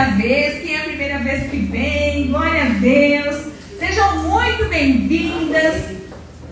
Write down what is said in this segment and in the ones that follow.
primeira vez, quem é a primeira vez que vem, glória a Deus. Sejam muito bem-vindas.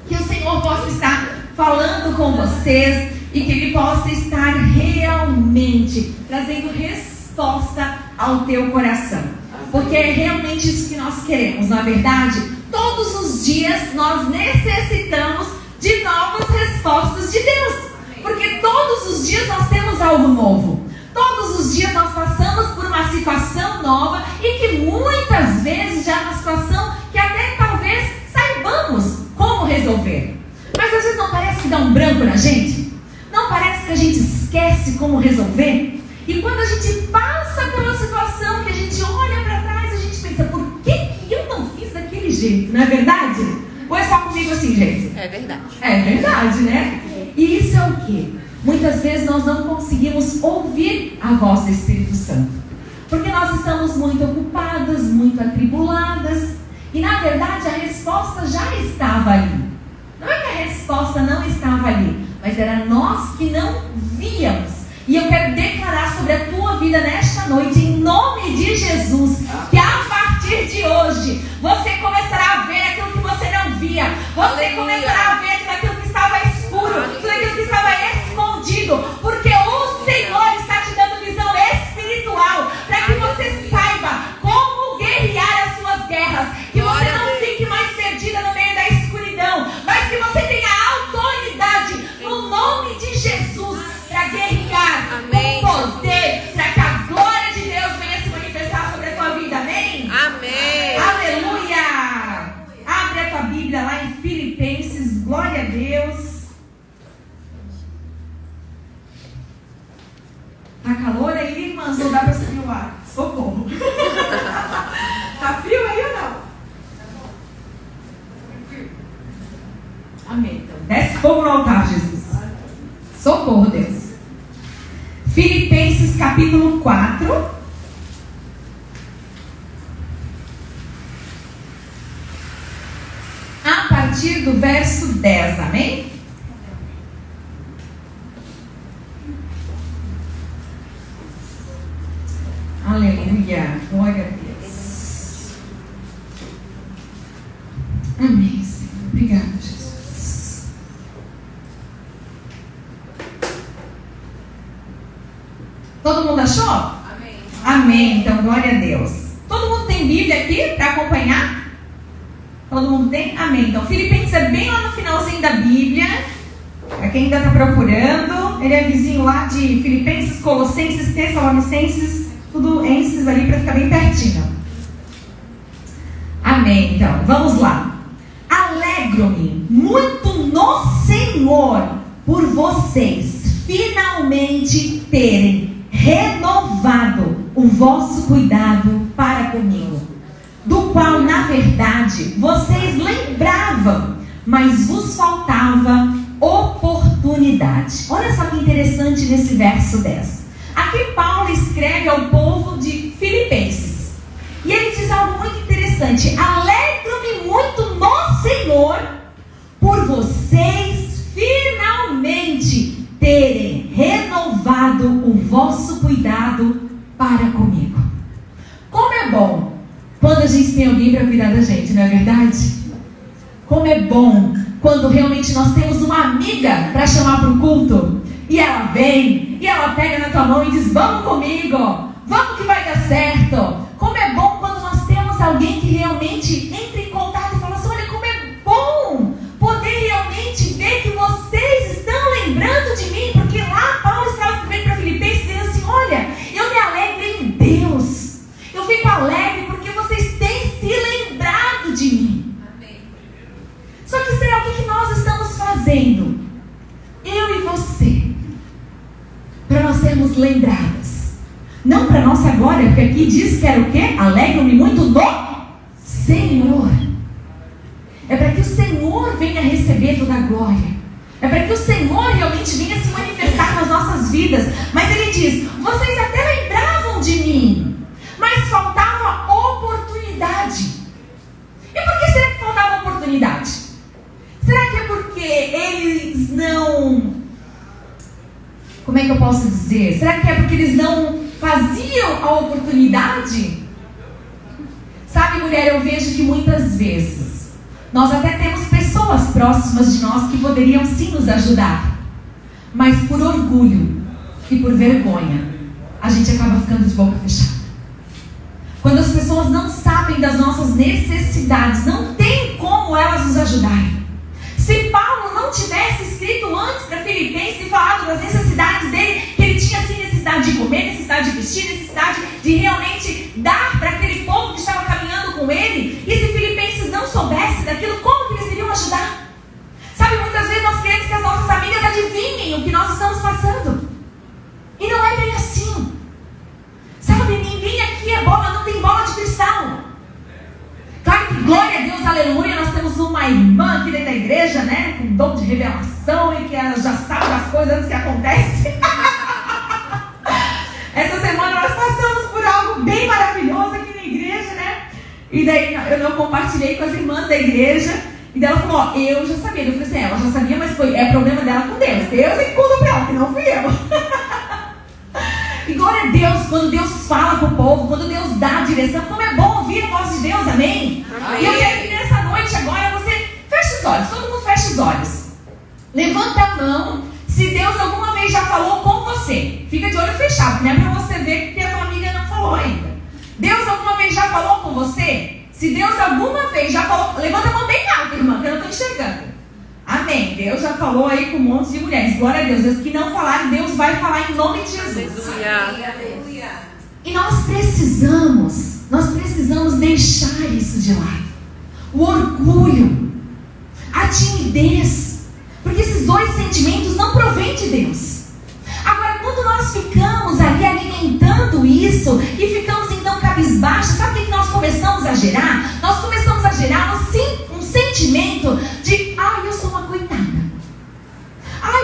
Que o Senhor possa estar falando com vocês e que Ele possa estar realmente trazendo resposta ao teu coração. Porque é realmente isso que nós queremos, na verdade. Todos os dias nós necessitamos de novas respostas de Deus. Porque todos os dias nós temos algo novo. Todos os dias nós passamos por uma situação nova e que muitas vezes já é uma situação que até talvez saibamos como resolver. Mas às vezes não parece que dá um branco na gente? Não parece que a gente esquece como resolver? E quando a gente passa pela situação, que a gente olha para trás, a gente pensa, por que eu não fiz daquele jeito? Não é verdade? Ou é só comigo assim, gente? É verdade. É verdade, né? E isso é o quê? Muitas vezes nós não conseguimos ouvir a voz do Espírito Santo. Porque nós estamos muito ocupadas, muito atribuladas. E na verdade a resposta já estava ali. Não é que a resposta não estava ali, mas era nós que não víamos. E eu quero declarar sobre a tua vida nesta noite, em nome de Jesus, que a partir de hoje, você começará a ver aquilo que você não via. Você começará a ver tudo aquilo que estava escuro, tudo aquilo que estava escondido. Porque o Senhor está te dando visão espiritual, para que você saiba como guerrear as suas guerras. Que você não fique mais perdida no meio da escuridão, mas que você tenha autoridade no nome de Jesus para guerrear com poder, para que a glória de Deus venha se manifestar sobre a tua vida. Amém? Amém. Aleluia! Abre a tua Bíblia lá em Filipenses, glória a Deus. Tá calor aí, irmãs? Não dá para subir o ar. Socorro. Tá frio aí ou não? Amém. Então, desce fogo no altar, Jesus. Socorro, Deus. Filipenses capítulo 4. A partir do verso 10, amém? Aleluia, glória a Deus. Amém, Senhor. Obrigada, Jesus. Todo mundo achou? Amém. Amém, então glória a Deus. Todo mundo tem Bíblia aqui para acompanhar? Todo mundo tem? Amém. Então Filipenses é bem lá no finalzinho da Bíblia. Para quem ainda está procurando, ele é vizinho lá de Filipenses, Colossenses, Tessalonicenses, tudo enses ali para ficar bem pertinho. Amém, então, vamos lá. Alegro-me muito no Senhor por vocês finalmente terem renovado o vosso cuidado para comigo, do qual, na verdade, vocês lembravam, mas vos faltava oportunidade. Olha só que interessante nesse verso 10. Aqui Paulo escreve ao povo de Filipenses. E ele diz algo muito interessante. Alegro-me muito no Senhor por vocês finalmente terem renovado o vosso cuidado para comigo. Como é bom quando a gente tem alguém para cuidar da gente, não é verdade? Como é bom quando realmente nós temos uma amiga para chamar para o culto. E ela vem, e ela pega na tua mão e diz, vamos comigo, vamos que vai dar certo. Como é bom quando nós temos alguém que realmente entra em contato e fala assim, olha como é bom poder realmente ver que vocês estão lembrando de mim. Porque lá Paulo estava escrevendo para Filipenses dizendo assim, olha, eu me alegro em Deus. Eu fico alegre porque vocês têm se lembrado de mim. Amém. Só que será o que nós estamos fazendo? Eu e você, para nós sermos lembradas, não para nossa glória, porque aqui diz que era o quê? Alegro-me muito do Senhor. É para que o Senhor venha receber toda a glória. É para que o Senhor realmente venha se manifestar nas nossas vidas. Mas ele diz, vocês até lembravam de mim, mas faltava oportunidade. E por que será que faltava oportunidade? Será que é porque eles não... Como é que eu posso dizer? Será que é porque eles não faziam viam a oportunidade. Sabe, mulher, eu vejo que muitas vezes nós até temos pessoas próximas de nós que poderiam sim nos ajudar, mas por orgulho e por vergonha, a gente acaba ficando de boca fechada. Quando as pessoas não sabem das nossas necessidades, não tem como elas nos ajudarem. Se Paulo não tivesse escrito antes para Filipenses e falado das necessidades dele, que ele tinha assim necessidade de comer, necessidade de vestir, necessidade de realmente dar para aquele povo que estava caminhando com ele, e se Filipenses não soubesse daquilo, como que eles iriam ajudar? Sabe, muitas vezes nós queremos que as nossas amigas adivinhem o que nós estamos passando. E não é bem assim. Sabe, ninguém aqui é bola, não tem bola de cristal. Claro que, glória a Deus, aleluia, nós temos uma irmã aqui dentro da igreja, né, com dom de revelação e que ela já sabe das coisas antes que acontecem. Essa semana nós passamos por algo bem maravilhoso aqui na igreja, né? E daí eu não compartilhei com as irmãs da igreja. E daí ela falou, ó, eu já sabia. Eu falei assim, ela já sabia, mas é problema dela com Deus. Deus é que conta pra ela, que não fui eu. E glória a Deus, quando Deus fala com o povo, quando Deus dá a direção, como é bom ouvir a voz de Deus, amém? E eu quero que nessa noite agora você feche os olhos, todo mundo feche os olhos. Levanta a mão se Deus alguma vez já falou com você. Fica de olho fechado, não é para você ver que a tua amiga não falou ainda. Deus alguma vez já falou com você? Se Deus alguma vez já falou, levanta a mão bem alto, irmã, que eu não estou enxergando. Amém. Deus já falou aí com um monte de mulheres. Glória a Deus. As que não falaram, Deus vai falar em nome de Jesus. Aleluia. E nós precisamos deixar isso de lado. O orgulho, a timidez, porque esses dois sentimentos não provêm de Deus. Agora, quando nós ficamos ali alimentando isso e ficamos então cabisbaixos, sabe o que nós começamos a gerar? Nós começamos a gerar um sentimento de, eu sou uma coitada.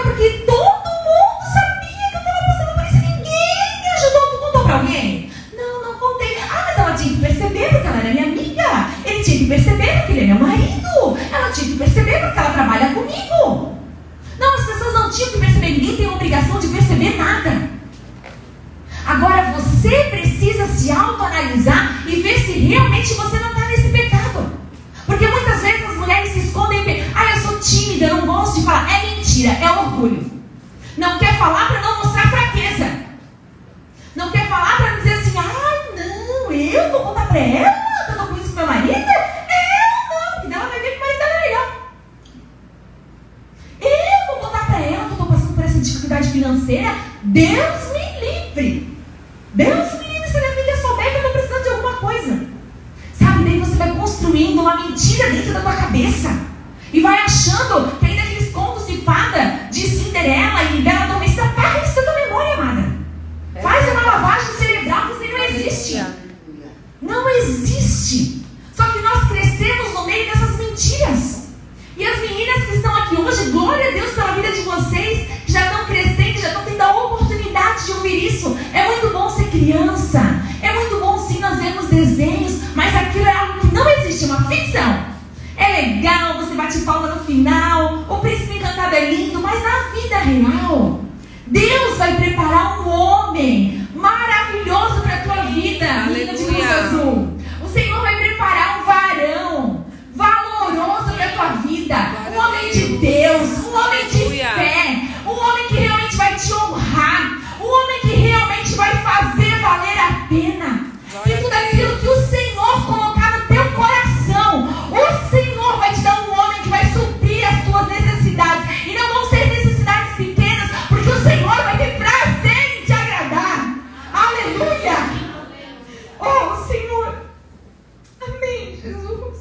Porque todo mundo sabia que eu estava passando por isso, ninguém me ajudou. Tu contou para alguém? Não contei. Mas ela tinha que perceber porque ela era minha amiga. Ele tinha que perceber porque ele é meu marido. Ela tinha que perceber porque ela trabalha comigo. Não, as pessoas não tinham que perceber. Ninguém tem a obrigação de perceber nada. Agora você precisa se autoanalisar e ver se realmente você não está nesse pecado. Porque muitas vezes as mulheres se escondem e eu sou tímida, eu não gosto de falar. É mentira, é orgulho. Não quer falar para não mostrar fraqueza. Não quer falar para dizer assim, não, eu vou contar para ela que eu tô com isso com meu marido? Não, porque ela vai ver que o marido é melhor. Eu vou contar para ela que eu tô passando por essa dificuldade financeira. Deus me livre. Deus me livre se a minha filha souber que eu tô precisando de alguma coisa. Sabe, daí você vai construindo uma mentira dentro da tua cabeça. E vai achando que ainda aqueles contos de fada de Cinderela e Bela Adormecida, apaga isso da tua memória, amada. Faz uma lavagem cerebral, que isso aí não existe. Não existe. Só que nós crescemos no meio dessas mentiras. E as meninas que estão aqui hoje, glória a Deus pela vida de vocês, que já estão crescendo, já estão tendo a oportunidade de ouvir isso. É muito bom ser criança. É muito bom sim nós vermos desenhos, mas aquilo é algo que não existe, é uma ficção. É legal, você bate palma no final, o príncipe encantado é lindo, mas na vida real, Deus vai preparar um homem maravilhoso para a tua vida, linda de luz azul. O Senhor vai preparar um varão valoroso para a tua vida, um homem de Deus, um homem de fé, um homem que realmente vai te honrar, um homem que realmente vai fazer valer a pena. E tudo aquilo que o Senhor colocar no teu coração, o Senhor vai te dar um homem que vai suprir as tuas necessidades. E não vão ser necessidades pequenas, porque o Senhor vai ter prazer em te agradar. Aleluia! Oh, Senhor! Amém, Jesus!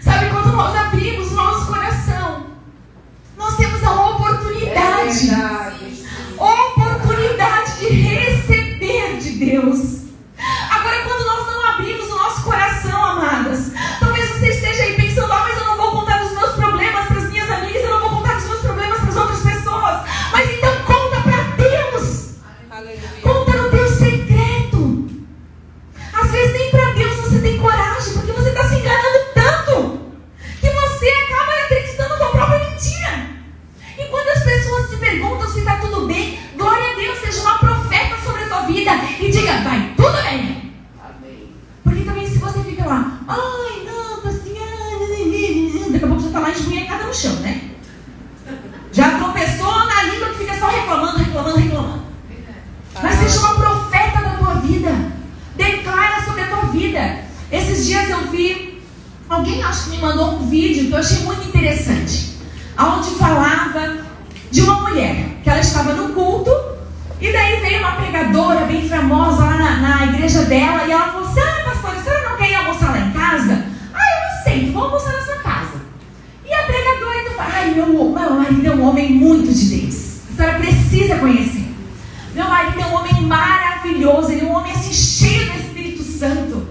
Sabe, quando nós abrimos o nosso coração, nós temos a oportunidade de receber de Deus. Agora, quando nós não abrimos o nosso coração, amadas, talvez você esteja aí pensando, mas eu não vou contar dos meus problemas para as minhas amigas, eu não vou contar dos meus problemas para as outras pessoas. Mas então conta para Deus. Aleluia. Conta no teu secreto. Às vezes nem para Deus você tem coragem, porque você está se enganando tanto que você acaba acreditando na tua própria mentira. E quando as pessoas se perguntam se está tudo bem, glória a Deus, seja uma profeta sobre a tua vida no chão, né? Já tropeçou na língua que fica só reclamando. Mas seja uma profeta da tua vida. Declara sobre a tua vida. Esses dias eu vi, alguém acho que me mandou um vídeo que eu achei muito interessante, onde falava de uma mulher, que ela estava no culto, e daí veio uma pregadora bem famosa lá na igreja dela, e ela falou assim: pastora, a senhora não quer ir almoçar lá em casa? Eu aceito, vou almoçar na sua casa. E a pregadora então fala: meu marido é um homem muito de Deus, a senhora precisa conhecer. Meu marido é um homem maravilhoso, ele é um homem assim cheio do Espírito Santo.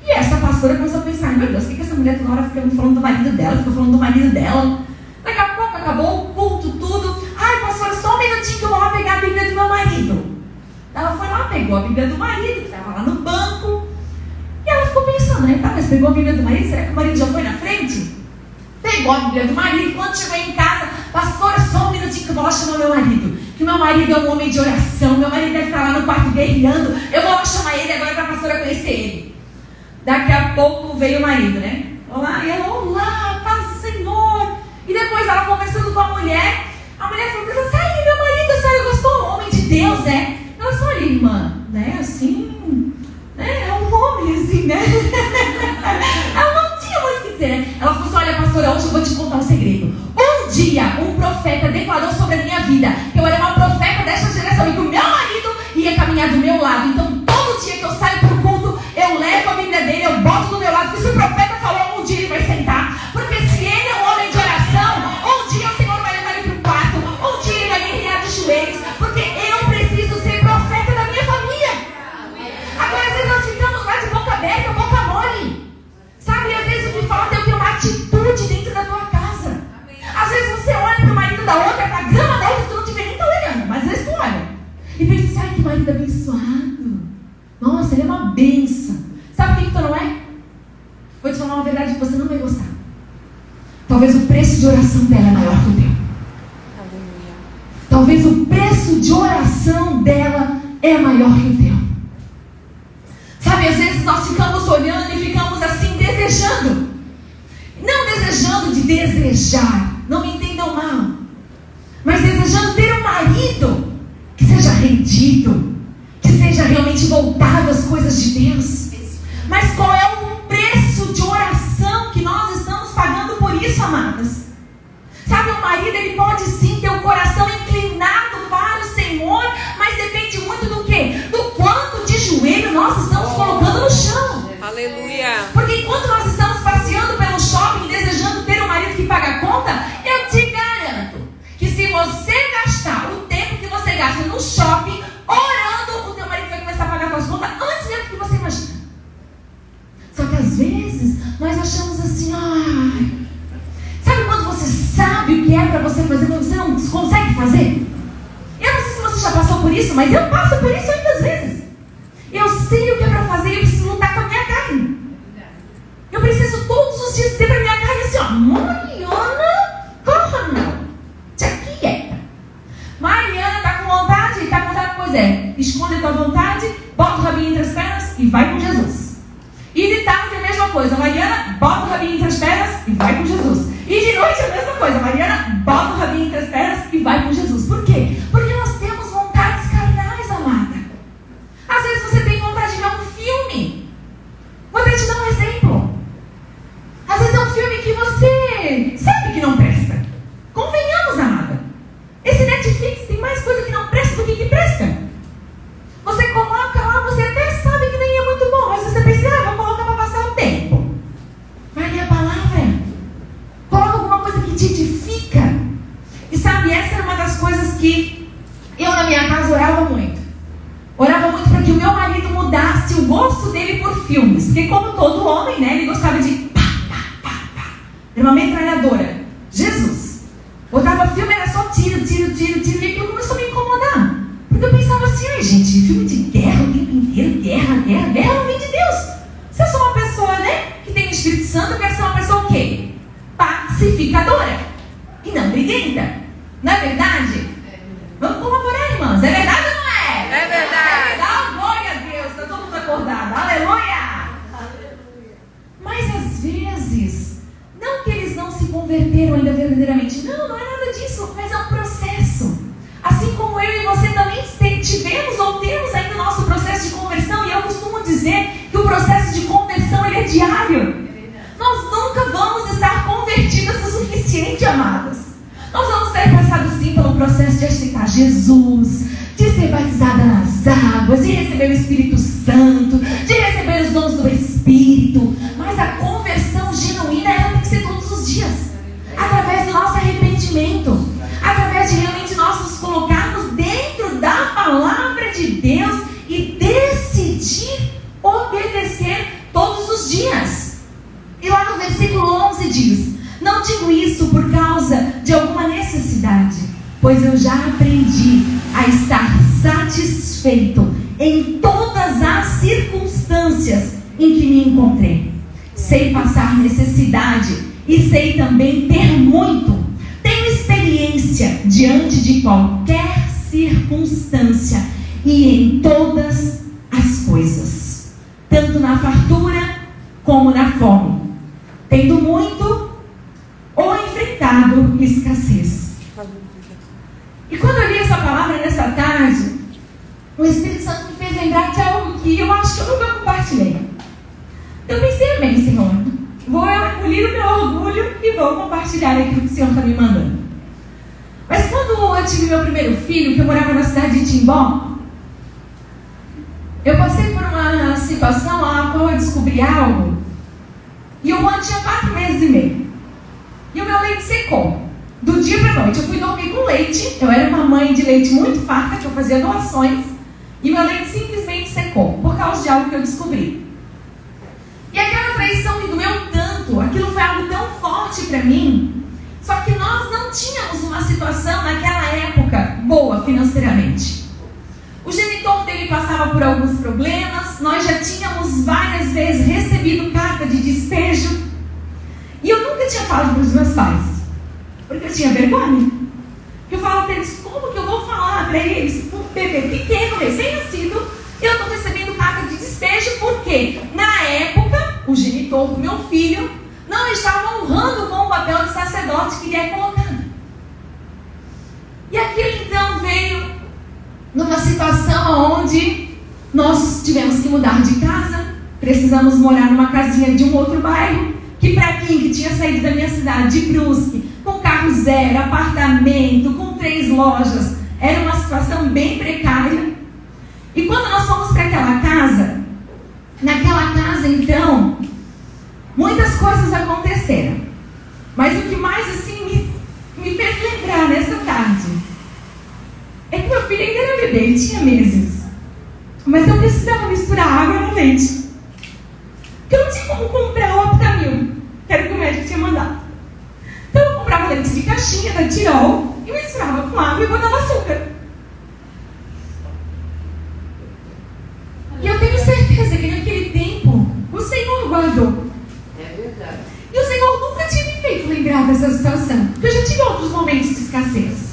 E essa pastora começou a pensar: meu Deus, o que essa mulher toda hora fica falando do marido dela, fica falando do marido dela? Daqui a pouco acabou o culto, tudo. Pastora, só um minutinho que eu vou lá pegar a Bíblia do meu marido. Ela foi lá, pegou a Bíblia do marido, que estava lá no banco. E ela ficou pensando, né? Mas pegou a Bíblia do marido, será que o marido já foi na frente? Pegou a Bíblia do marido, quando chegou em casa: pastora, só um minutinho que eu vou lá chamar meu marido. Que meu marido é um homem de oração, meu marido deve estar lá no quarto guerreando. Eu vou lá chamar ele agora para a pastora conhecer ele. Daqui a pouco veio o marido, né? Olá, e ela: olá, paz do Senhor. E depois ela conversando com a mulher falou: meu marido, a senhora gostou? Um homem de Deus, né? Ela só: olha, irmã, né? Assim, né? É um homem, assim, né? Ela não tinha muito o que dizer, né? Ela falou assim: olha, pastora, hoje eu vou te contar um segredo. Um dia, um profeta declarou sobre a minha vida que eu era uma profeta desta geração e que o meu marido ia caminhar do meu lado. Então, todo dia que eu saio para o culto, eu levo a Bíblia dele, eu boto do meu lado. Porque se o profeta falou, um dia ele vai sentar. Porque se ele é um homem de oração, um dia o Senhor vai levar ele para o quarto, um dia ele vai guerrear de joelhos. Porque eu preciso ser profeta da minha família. Agora, às vezes nós ficamos lá de boca aberta, boca mole. Sabe, às vezes o que falta é uma atitude dentro da tua casa. Às vezes você olha para o marido da outra, para a grama da outra, tu não devia nem estar olhando, mas às vezes tu olha e pensa: ai, que marido abençoado. Nossa, ele é uma bênção. Sabe o que tu não é? Vou te falar uma verdade que você não vai gostar. Talvez o preço de oração dela é maior que o teu. Talvez o preço de oração dela é maior que o teu. Sabe, às vezes nós ficamos olhando e ficamos assim, desejando. Não desejando de desejar, não me entendam mal, mas desejando ter um marido que seja rendido, que seja realmente voltado às coisas de Deus. Mas qual é o preço de oração que nós estamos pagando por isso, amadas? Sabe, o marido, ele pode sim ter o coração inclinado para o Senhor, mas depende muito do quê? Do quanto de joelho nós estamos colocando no chão. Aleluia. Porque enquanto nós estamos passeando pelo shopping desejando ter um marido que paga a conta, eu te garanto que se você gastar o tempo que você gasta no shopping orando, o teu marido vai começar a pagar suas contas antes mesmo do que você imagina. Só que às vezes nós achamos assim: sabe quando você sabe o que é para você fazer, mas você não consegue fazer? Eu não sei se você já passou por isso, mas eu passo por isso muitas vezes. Eu sei o que é para fazer e eu preciso lutar com a minha carne. Eu preciso todos os dias dizer para a minha carne assim: Mariana, corra não, te aquieta. Mariana está com vontade, pois é, esconde a tua vontade, bota o rabinho entre as pernas e vai com Jesus. E de tarde é a mesma coisa: Mariana, bota o rabinho entre as pernas e vai com Jesus. E de noite é a mesma coisa: Mariana, bota o rabinho entre as pernas e vai com Jesus. Por quê? Porque nós temos vontades carnais, amada. Às vezes você tem vontade de ver um filme. Vou até te dar um exemplo. Às vezes é um filme que você sabe que não presta. Convenhamos, amada. Esse Netflix tem mais coisa que não presta do que presta. Você coloca lá, você até sabe que nem é muito bom, mas você pensa: vou colocar para passar o tempo. Vai ler a palavra. Coloca alguma coisa que te edifica. E sabe, essa era uma das coisas que eu na minha casa orava muito. Orava muito para que o meu marido mudasse o gosto dele por filmes. Porque como todo homem, né, ele gostava de pá, pá, pá, pá. Era uma metralhadora. Jesus. Botava filme, era só tiro. E aquilo começou a me incomodar. Porque eu pensava assim: ai gente, filme de guerra o tempo inteiro, guerra não vem de Deus. Se eu sou uma pessoa, né, que tem o Espírito Santo, eu quero ser uma pessoa o quê? Pacificadora. E não briguenta. Não é verdade? Vamos colaborar, irmãs. É verdade ou não é? É verdade. Dá glória a Deus. Está todo mundo acordado. Aleluia. Mas às vezes, não que eles não se convertam converteram ainda verdadeiramente. Não é nada disso, mas é um processo. Assim como eu e você também tivemos ou temos ainda o nosso processo de conversão, e eu costumo dizer que o processo de conversão ele é diário. Nós nunca vamos estar convertidas o suficiente, amadas. Nós vamos ter passado sim pelo processo de aceitar Jesus, de ser batizada nas águas, de receber o Espírito Santo, de receber os dons do Espírito. Mas a conversão genuína ela tem que ser todos os dias, através do nosso arrependimento, através de realmente nós nos colocarmos dentro da palavra de Deus e decidir obedecer todos os dias. E lá no versículo 11 diz: não digo isso por causa de alguma necessidade, pois eu já aprendi a estar satisfeito em todas as circunstâncias em que me encontrei. Sei passar necessidade e sei também ter muito. Tenho experiência diante de qualquer circunstância e em todas as coisas, tanto na fartura como na fome, tendo muito ou enfrentado escassez. E quando eu li essa palavra nessa tarde, o Espírito Santo me fez lembrar de algo que eu acho que eu nunca compartilhei. Eu pensei, amém, Senhor, vou engolir o meu orgulho e vou compartilhar aquilo que o Senhor está me mandando. Mas quando eu tive meu primeiro filho, que eu morava na cidade de Timbó, eu passei por uma situação na qual eu descobri algo, e o Juan tinha 4 meses e meio. E o meu leite secou. Do dia para a noite. Eu fui dormir com leite. Eu era uma mãe de leite muito farta, que eu fazia doações. E meu leite simplesmente secou, por causa de algo que eu descobri. E aquela traição me doeu tanto. Aquilo foi algo tão forte para mim. Só que nós não tínhamos uma situação naquela época boa financeiramente. O genitor dele passava por alguns problemas. Nós já tínhamos várias vezes recebido carta de despejo. E eu nunca tinha falado para os meus pais, porque eu tinha vergonha. Eu falava para eles: como que eu vou falar para eles, um bebê pequeno, recém-nascido, eu estou recebendo carta de despejo, porque na época o genitor do meu filho não estava honrando com o papel de sacerdote que lhe é colocado. E aquilo então veio numa situação onde nós tivemos que mudar de casa, precisamos morar numa casinha de um outro bairro, que para mim, que tinha saído da minha cidade, de Brusque, com carro zero, apartamento, com 3 lojas, era uma situação bem precária. E quando nós fomos para aquela casa, naquela casa então, muitas coisas aconteceram. Mas o que mais assim me fez lembrar nessa tarde é que meu filho ainda era bebê, ele tinha meses. Mas eu precisava misturar água no leite. Porque eu não tinha como comprar o Optamil, que era o que o médico tinha mandado. Então eu comprava leite de caixinha da Tirol e misturava com água e botava açúcar. E eu tenho certeza que naquele tempo o Senhor guardou. É verdade. E o Senhor nunca tinha me feito lembrar dessa situação, porque eu já tive outros momentos de escassez.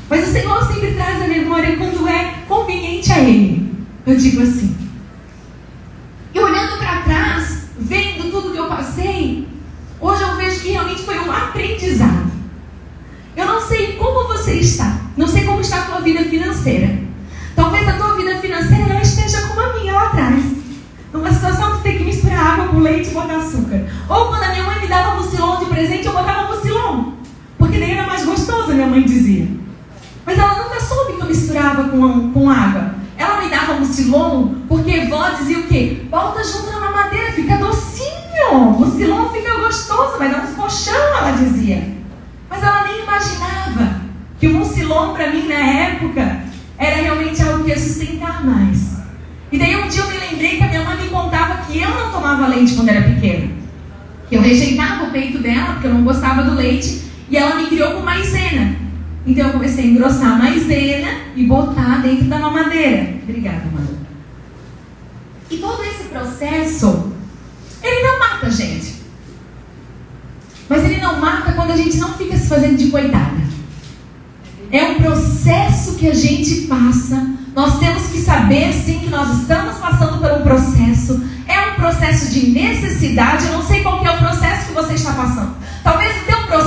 Mas o Senhor sempre traz a memória quando é conveniente a Ele. Eu digo assim. E olhando para trás, vendo tudo que eu passei, hoje eu vejo que realmente foi um aprendizado. Eu não sei como você está, não sei como está a tua vida financeira. Talvez a tua vida financeira não esteja como a minha lá atrás, numa situação de ter que misturar água com leite e botar açúcar. Ou quando a minha mãe me dava mucilon de presente, eu botava mucilon, porque daí era mais gostoso, a minha mãe dizia. Mas ela nunca soube que eu misturava com água. Ela me dava mucilon, porque vó dizia o quê? Bota junto na mamadeira, fica docinho. Mucilon fica gostoso, vai dar uns colchão, ela dizia. Mas ela nem imaginava que o mucilon para mim na época era realmente algo que ia sustentar mais. E daí um dia eu me lembrei que a minha mãe me contava que eu não tomava leite quando era pequena. Que eu rejeitava o peito dela, porque eu não gostava do leite, e ela me criou com maisena. Então eu comecei a engrossar a maisena e botar dentro da mamadeira. Obrigada, mãe. E todo esse processo, ele não mata a gente. Mas ele não mata quando a gente não fica se fazendo de coitada. É um processo que a gente passa. Nós temos que saber, sim, que nós estamos passando por um processo. É um processo de necessidade. Eu não sei qual que é o processo que você está passando. Talvez o teu processo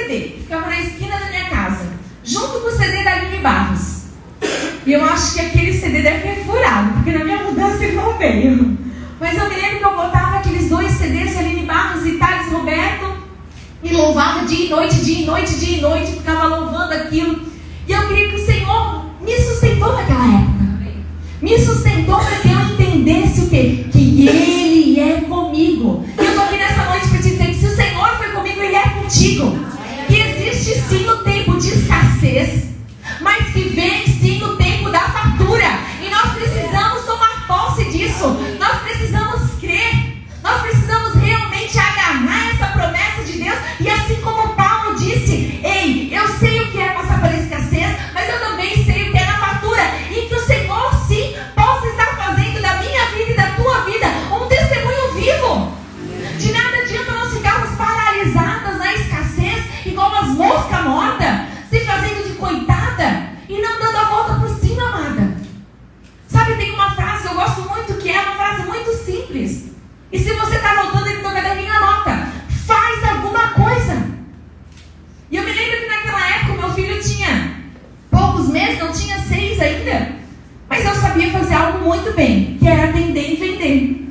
CD, que ficava na esquina da minha casa, junto com o CD da Aline Barros. E eu acho que aquele CD deve ter furado, porque na minha mudança ele não veio. Mas eu me lembro que eu botava aqueles 2 CDs de Aline Barros e Thales Roberto, e louvava dia e noite, dia e noite, dia e noite, ficava louvando aquilo. E eu queria que o Senhor me sustentou naquela época. Me sustentou para que eu entendesse o quê? Que Ele é comigo. E eu estou aqui nessa noite para te dizer que se o Senhor foi comigo, Ele é contigo. Que existe sim o tempo de escassez, mas que vem sim o tempo da fartura. E nós precisamos tomar posse disso. Nós precisamos crer. Nós precisamos realmente agarrar essa promessa de Deus. E assim como Paulo disse, ei, eu sei o que é passar pela escassez, mas eu também sei o que é na fartura. E que o Senhor sim possa estar fazendo da minha vida e da tua vida um testemunho vivo. De nada adianta nós ficarmos paralisadas na escassez, igual as moscas mortas, se fazendo de coitada e não dando a volta por cima, amada. Sabe, tem uma frase que eu gosto muito, que é uma frase muito simples. E se você está anotando aí no teu caderninho, anota. Faz alguma coisa. E eu me lembro que naquela época o meu filho tinha poucos meses, não tinha 6 ainda. Mas eu sabia fazer algo muito bem, que era atender e vender.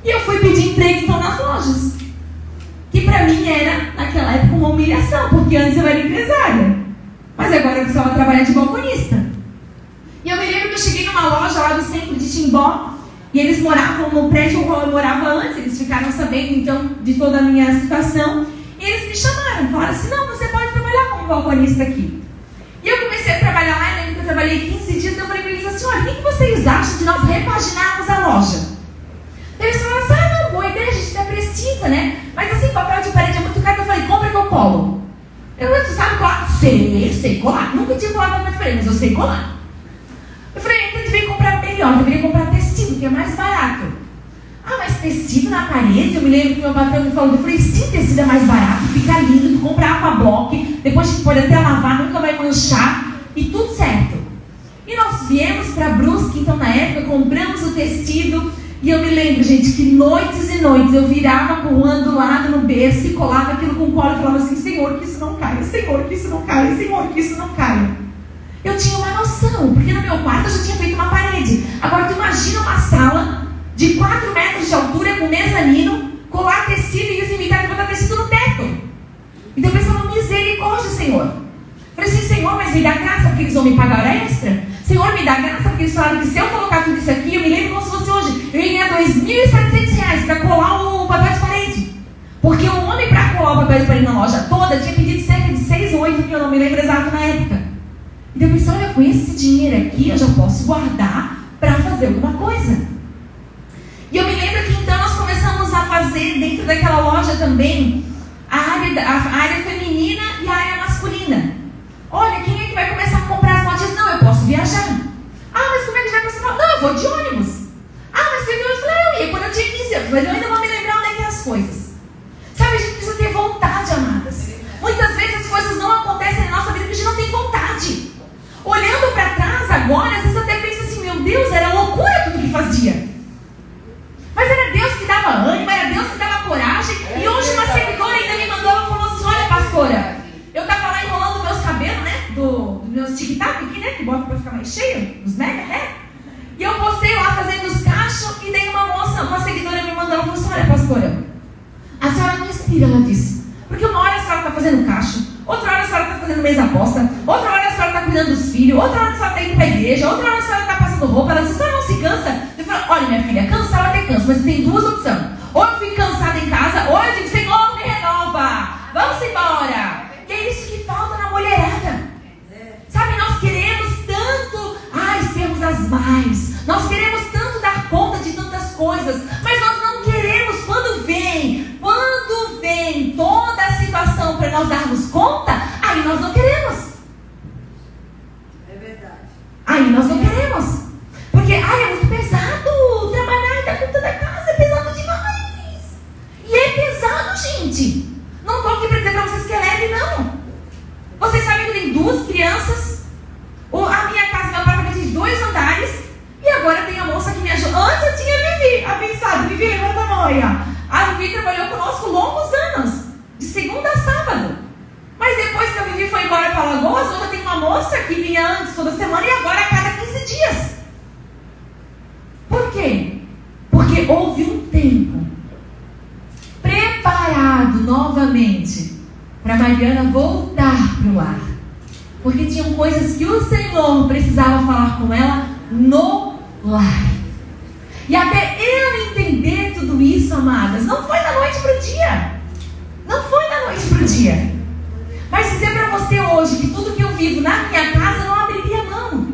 E eu fui pedir emprego então nas lojas. Que para mim era, naquela época, uma humilhação, porque antes eu era empresária. Mas agora eu precisava trabalhar de balconista. E eu me lembro que eu cheguei numa loja lá do centro de Timbó. E eles moravam no prédio onde eu morava antes. Eles ficaram sabendo então de toda a minha situação. E eles me chamaram, falaram assim, não, você pode trabalhar como balconista aqui. E eu comecei a trabalhar lá, eu lembro que eu trabalhei 15 dias. E eu falei para eles assim, olha, o que vocês acham de nós repaginarmos a loja? Eles falaram assim, não, boa ideia, a gente até precisa, né? Mas assim, papel de parede é muito caro. Eu falei, compra que eu colo. Eu, tu sabe colar? Sei colar. Nunca tinha colado papel de parede, mas eu sei colar. Eu falei, então eu deveria comprar melhor, deveria comprar tecido, que é mais barato. Ah, mas tecido na parede? Eu me lembro que meu patrão me falou, eu falei, sim, tecido é mais barato, fica lindo, tu compra aquablock, depois a gente pode até lavar, nunca vai manchar, e tudo certo. E nós viemos para Brusque, então na época, compramos o tecido, e eu me lembro, gente, que noites e noites eu virava com o ano do lado no berço e colava aquilo com cola e falava assim, Senhor, que isso não caia, Senhor, que isso não caia, Senhor, que isso não caia. Eu tinha uma noção, porque no meu quarto eu já tinha feito uma parede. Agora tu imagina uma sala de 4 metros de altura com mezanino, colar tecido e imitar e botar tecido no teto. Então eu pensava, misericórdia, Senhor. Eu falei assim, Senhor, mas me dá graça porque eles vão me pagar hora extra? Senhor, me dá graça porque eles falaram que se eu colocar tudo isso aqui, eu me lembro como se fosse hoje, eu ia ganhar R$2.700 para colar o papel de parede. Porque o homem para colar o papel de parede na loja toda tinha pedido cerca de 6 ou 8 mil, eu não me lembro exato na época. Então eu pensei, olha, com esse dinheiro aqui eu já posso guardar para fazer alguma coisa. E eu me lembro que então nós começamos a fazer dentro daquela loja também a área feminina e a área masculina. Olha, quem é que vai começar a comprar as motinhas? Não, eu posso viajar. Ah, mas como é que vai começar? Não, eu vou de ônibus. Ah, mas foi de ônibus? Eu ia quando eu tinha 15 anos, mas eu ainda vou me lembrar onde é que é as coisas. Sabe, a gente precisa ter vontade, amadas. Muitas vezes as coisas não acontecem na nossa vida porque a gente não tem vontade. Olhando para trás agora, às vezes até pensa assim, meu Deus, era loucura tudo que fazia. Mas era Deus que dava ânimo, era Deus que dava coragem. E hoje uma seguidora ainda me mandou, ela falou assim, olha pastora, eu estava lá enrolando meus cabelos, né, do meus tic-tac aqui, né, que bota para ficar mais cheio, os mega, né. E eu postei lá fazendo os cachos e daí uma moça, uma seguidora me mandou, ela falou assim, olha pastora, a senhora não inspira, ela disse. Porque uma hora a senhora está fazendo cacho, outra hora a senhora está fazendo mesa aposta, outra hora a senhora está cuidando dos filhos, outra hora a senhora está indo para a igreja, outra hora a senhora está passando roupa, ela disse, a senhora não se cansa? Eu falei, olha minha filha, cansar eu até canso, mas tem 2 opções. Ou eu fico cansada em casa, ou eu digo, Senhor, me renova, vamos embora. E é isso que falta na mulherada. Sabe, nós queremos tanto, sermos as mais, nós queremos tanto dar conta de tantas coisas, mas nós não queremos quando vem toda a situação para nós darmos conta, aí nós não queremos. É verdade. Aí nós não queremos. Porque, é muito pesado trabalhar e dar conta da casa, é pesado demais. E é pesado, gente. Não estou aqui para dizer para vocês que é leve, não. Vocês sabem que eu tenho 2 crianças, a minha casa, meu apartamento de 2 andares, e agora tem a moça que me ajuda. Antes eu tinha a Vivi, abençoada, Vivi, levanta a mão aí, ó. A Vivi trabalhou conosco longos anos, de segunda a sábado. moça que vinha antes toda semana e agora a cada 15 dias. Por quê? Porque houve um tempo preparado novamente para Mariana voltar para o lar. Porque tinham coisas que o Senhor precisava falar com ela no lar. E até eu entender tudo isso, amadas, não foi da noite para o dia. Não foi da noite para o dia. Mas dizer para você hoje que tudo que eu vivo na minha casa não abriria mão.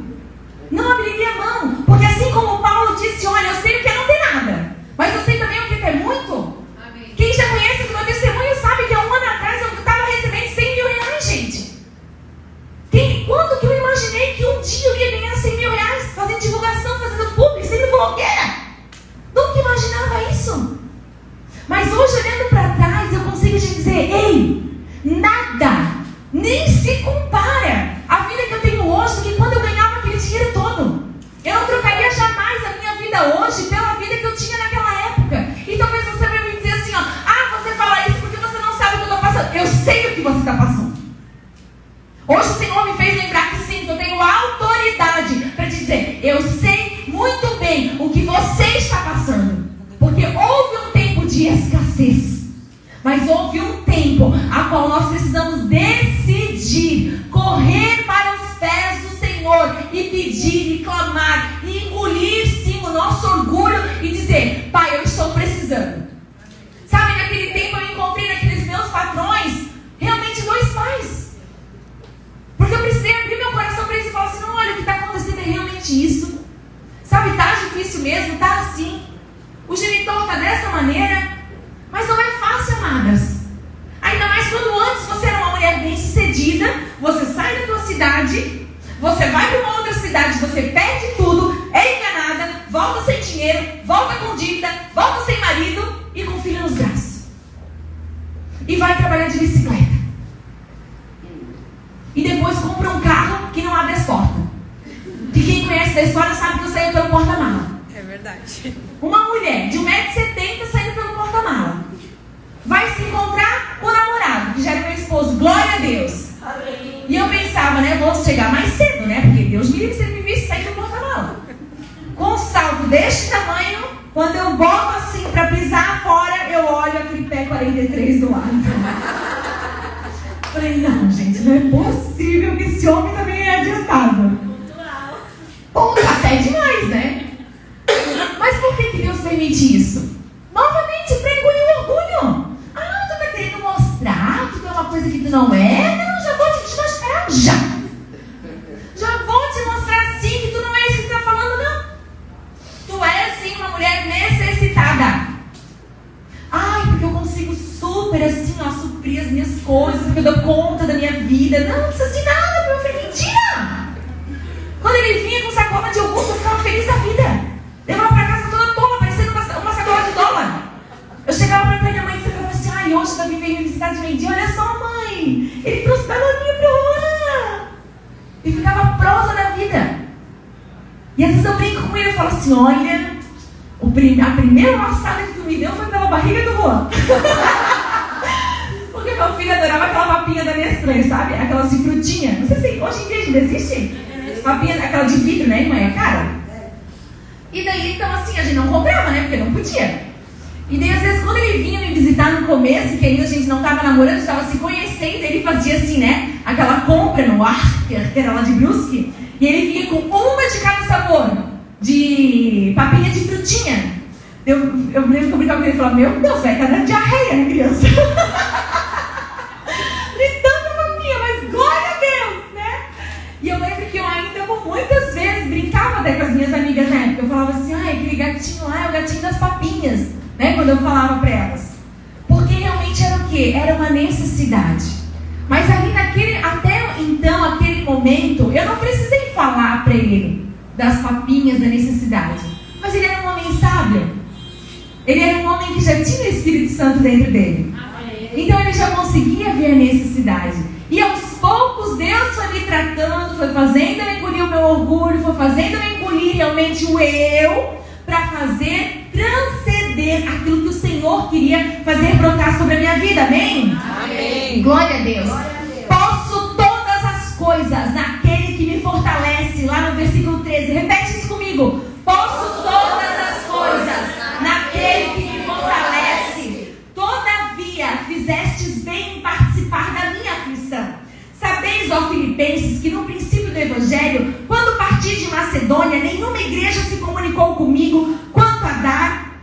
Não abriria mão. Porque assim como Paulo disse, olha, eu sei o que é não ter nada, mas eu sei também o que é ter muito. Amém. Quem já conhece o meu testemunho sabe que há um ano atrás eu estava recebendo 100 mil reais, gente. Quando que eu imaginei que um dia eu ia ganhar 100 mil reais fazendo divulgação, fazendo público, sendo blogueira? Nunca imaginava isso. Mas hoje, olhando para trás, eu consigo te dizer, ei, nada, nem se compara a vida que eu tenho hoje do que quando eu ganhava aquele dinheiro todo. Eu não trocaria jamais a minha vida hoje pela vida que eu tinha naquela época. E talvez você vai me dizer assim, ó, você fala isso porque você não sabe o que eu estou passando. Eu sei o que você está passando. Hoje o Senhor me fez lembrar que sim, que eu tenho autoridade para te dizer, eu sei muito bem o que você está passando. Porque houve um tempo de escassez, mas houve um tempo a qual nós precisamos decidir correr para os pés do Senhor e pedir e clamar e engolir sim o nosso orgulho e dizer, Pai, eu estou precisando. Sabe, naquele tempo eu encontrei naqueles meus patrões realmente 2 pais. Porque eu precisei abrir meu coração para eles e falar assim, não, olha, o que está acontecendo é realmente isso. Sabe, está difícil mesmo, está assim. O genitor está dessa maneira, mas não é fácil, amadas. Ainda mais quando antes você era uma mulher bem-sucedida, você sai da tua cidade, você vai para uma outra cidade, você perde tudo, é enganada, volta sem dinheiro, volta com dívida, volta sem marido e com filho nos braços. E vai trabalhar de bicicleta. E depois compra um carro que não abre as portas. Que quem conhece da história sabe que eu saí pelo porta-mala. É verdade. Uma mulher de 1,70 m saindo pelo porta-mala. Vai se encontrar com o namorado, que já era meu esposo. Glória a Deus. Amém. E eu pensava, né? Vou chegar mais cedo, né? Porque Deus me livre se ele me visse sair pelo porta-mala. Com um salto deste tamanho, quando eu boto assim para pisar fora, eu olho aquele pé 43 do lado. Falei, não, gente, não é possível que esse homem também é adiantado. Pô, até demais, né? Mas por que Deus permite isso? Novamente, para engolir o orgulho. Tu tá querendo mostrar que tu é uma coisa que tu não é? Não, já vou te mostrar, já vou te mostrar sim que tu não é isso que tu tá falando, não. Tu é sim uma mulher necessitada. Porque eu consigo super assim, suprir as minhas coisas, porque eu dou conta da minha vida. Não precisa de nada, meu filho, mentira. Quando ele vinha com sacola de iogurte, eu ficava feliz da vida. Levava pra casa toda toma, parecendo uma sacola de dólar. Eu chegava pra minha mãe e falava assim, hoje o Davi veio me visitar de meio-dia, olha só, mãe, ele trouxe bananinha pra Ana. E ficava prosa da vida. E às vezes eu brinco com ele e falo assim, olha, a primeira maçada que tu me deu foi pela barriga do Juan. Porque meu filho adorava aquela papinha da Nestlé, sabe? Aquelas de frutinha. Não sei se hoje em dia ainda existe. Papinha, aquela de vidro, né, irmã? É cara. E daí, então assim, a gente não comprava, né? Porque não podia. E daí, às vezes, quando ele vinha me visitar no começo, que ainda a gente não estava namorando, estava se conhecendo, ele fazia assim, né? Aquela compra no ar, que era lá de Brusque. E ele vinha com uma de cada sabor, de papinha de frutinha. Eu lembro que eu brincava com ele e falava, meu Deus, vai estar dando diarreia, né, criança? Tanta papinha, mas glória a Deus, né? E eu lembro que eu ainda, muitas vezes, brincava até com as minhas amigas na época. Eu falava assim, aquele gatinho lá é o gatinho das papinhas, né? Quando eu falava para elas. Porque realmente era o quê? Era uma necessidade. Mas ali até então, aquele momento, eu não precisei falar para ele das papinhas, da necessidade. Mas ele era um homem sábio. Ele era um homem que já tinha o Espírito Santo dentro dele. Então ele já conseguia ver a necessidade. E aos poucos Deus foi me tratando, foi fazendo eu engolir o meu orgulho, foi fazendo eu engolir realmente o eu, para fazer transcender aquilo que o Senhor queria fazer brotar sobre a minha vida. Amém? Amém. Glória a Deus. Posso todas as coisas naquele comigo. Posso todas as coisas naquele que me fortalece. Todavia, fizestes bem em participar da minha aflição. Sabeis, ó Filipenses, que no princípio do Evangelho, quando parti de Macedônia, nenhuma igreja se comunicou comigo quanto a dar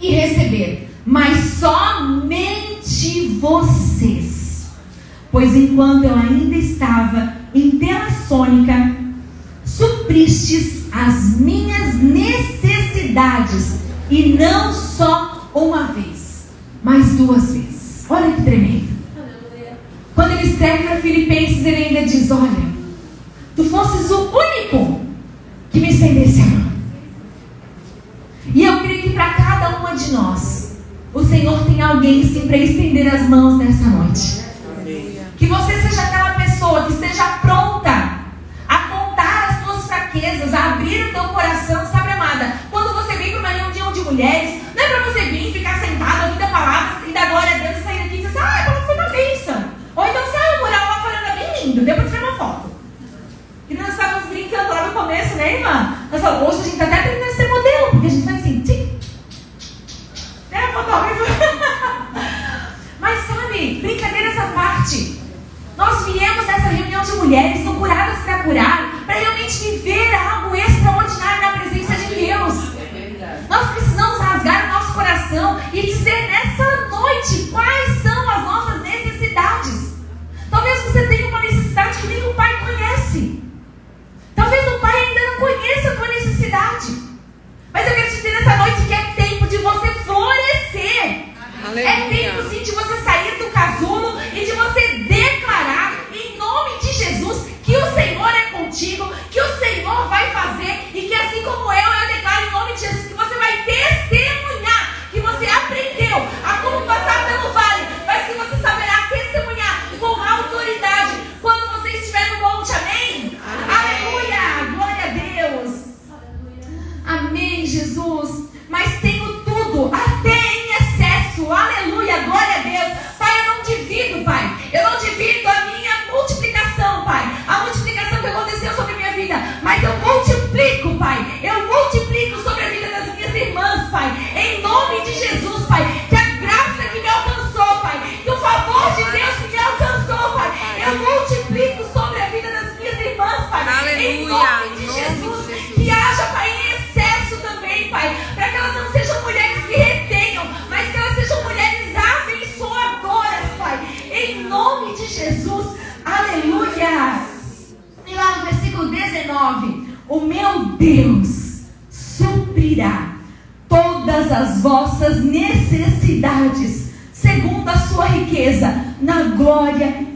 e receber, mas somente vocês. Pois enquanto eu ainda estava em Telassônica, supristes as minhas necessidades, e não só uma vez, mas 2 vezes. Olha que tremendo. Quando ele escreve para Filipenses, ele ainda diz: olha, tu fosses o único que me estendesse a mão. E eu creio que para cada uma de nós, o Senhor tem alguém sim para estender as mãos nessa noite. Que você seja aquela pessoa que esteja pronta a contar as suas fraquezas, a abrir o teu coração, sabe, amada? Quando você vem para uma reunião de mulheres, não é para você vir ficar sentada, ouvir a palavra e dar glória a Deus e sair daqui e dizer: ah, como foi uma bênção. Ou então sai o mural lá falando: é bem lindo, deu para tirar uma foto. E nós estávamos brincando lá no começo, né, irmã? Nós falamos: hoje a gente está até aprendendo a ser modelo, porque a gente faz assim, tchim, né, fotógrafo? Mas sabe, brincadeiras à parte, nós viemos nessa reunião de mulheres no Curadas para Curar, para realmente viver algo extraordinário na presença de Deus. Nós precisamos rasgar o nosso coração e dizer nessa noite quais são as nossas necessidades. Talvez você tenha uma necessidade que nem o pai conhece. Talvez o pai ainda não conheça a tua necessidade. Mas eu quero te dizer nessa noite que é tempo de você florescer. Aleluia. É tempo sim de você sair do casulo e de você declarar em nome de Jesus que o Senhor é contigo, que o Senhor vai fazer, e que assim como eu declaro em nome de Jesus que você vai testemunhar, que você aprendeu a como passar pelo vale, mas que você saberá testemunhar com autoridade quando você estiver no monte. Amém? Aleluia! Glória a Deus! Amém, Jesus! Mas tenho tudo, até em excesso. Aleluia! Glória a Deus! Pai, eu não divido, Pai. Eu não divido a minha multiplicação, Pai. A multiplicação que aconteceu sobre a minha vida. Mas eu multiplico, Pai. Eu multiplico sobre a vida das minhas irmãs, Pai. Em nome de Jesus, Pai. Que a graça que me alcançou, Pai. Que o favor de Deus que me alcançou, Pai. Eu multiplico sobre a vida das minhas irmãs, Pai. Aleluia. Em nome de Jesus. Que haja, Pai, em excesso também, Pai. Para que elas não sejam mulheres que retenham, mas que elas sejam mulheres abençoadoras, Pai. Em nome de Jesus. Aleluia. E lá no versículo 19: o meu Deus suprirá todas as vossas necessidades, segundo a sua riqueza, na glória